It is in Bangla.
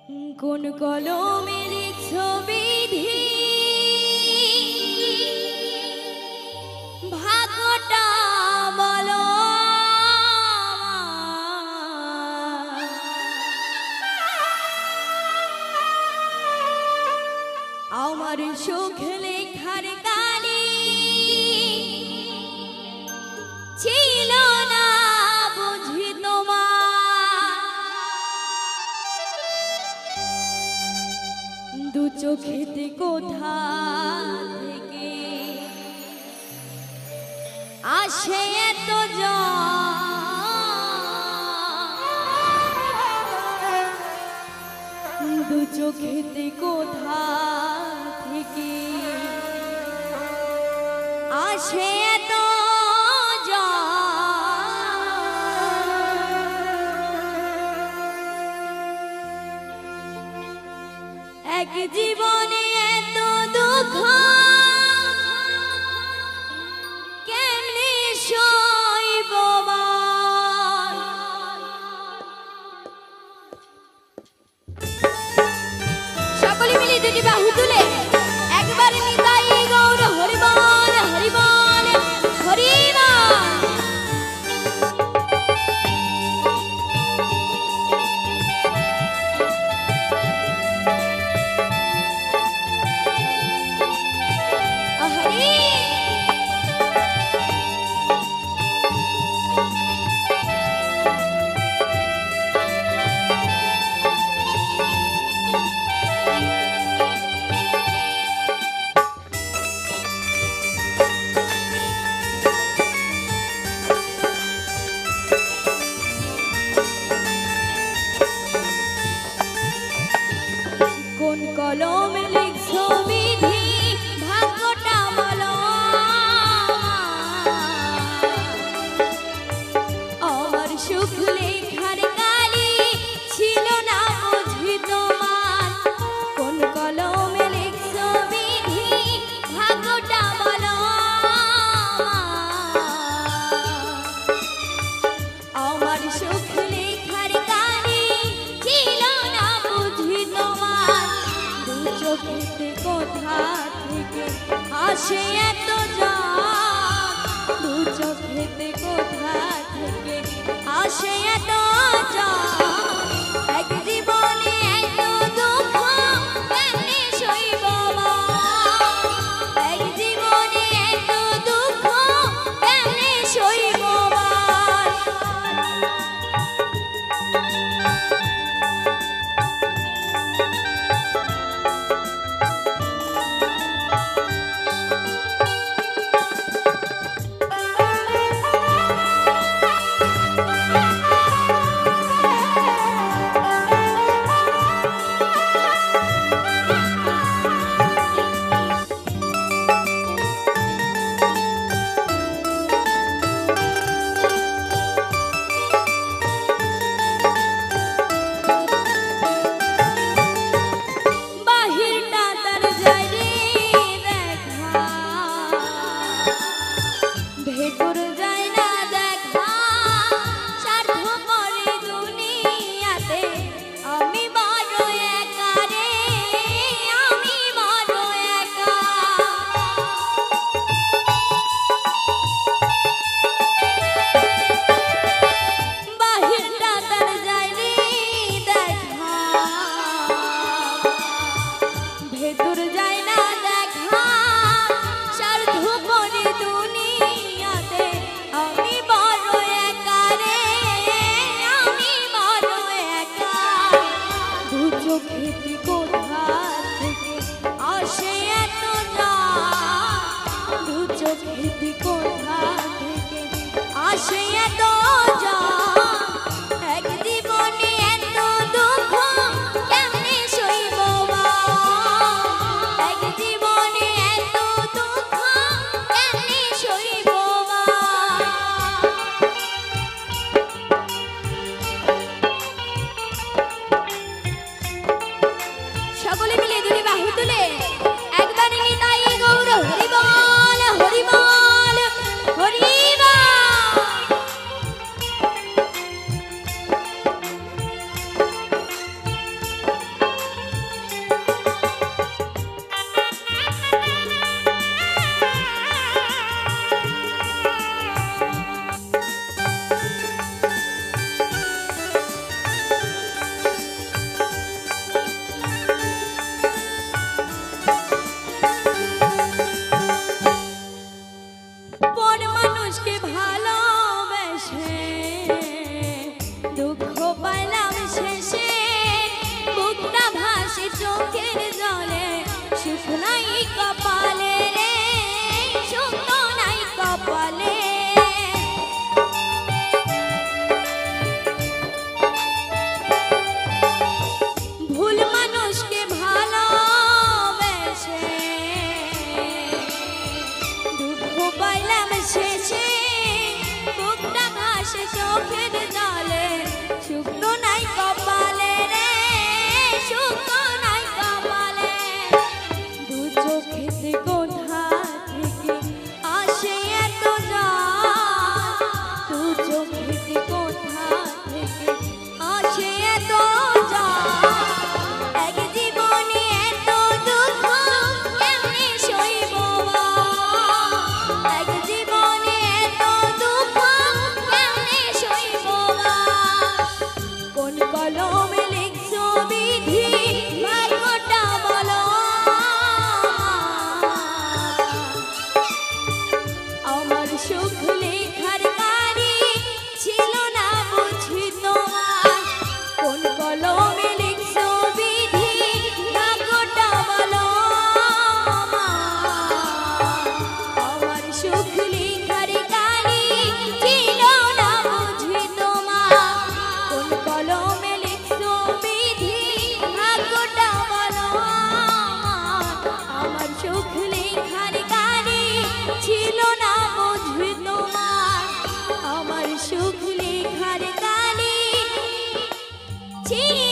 কোন কলমের ছবিধি ভাগ্যটা বলো আমার সুখ লেখার কালি ছিল না বুঝি তোমার দু চোখেতে কোথা থেকে আসে এত জল দু চোখেতে কোথা থেকে আসে এত এক জীবনে এত দুঃখ কেমনে সইব সকলে মিলে দুটি বাহু তুলে একবার নিতাই গৌর হরিবল হরিবল হরিবল কোন কলমে লিখছো বিধি ভাগ্যটা বলো আমার সুখ লেখার কালি ছিল না বুঝি তোমার কোন কলমে লিখছো বিধি ভাগ্যটা বলো আমার সুখ লেখার কালি ছিল না বুঝি তোমার চোখেতে কোথা থেকে আসে এত জল দু চোখেতে কোথা থেকে আসে এত জল এক জীবনে এত দুঃখ কেমনে সইব এক জীবনে এত দুঃখ কেমনে সইব ছিল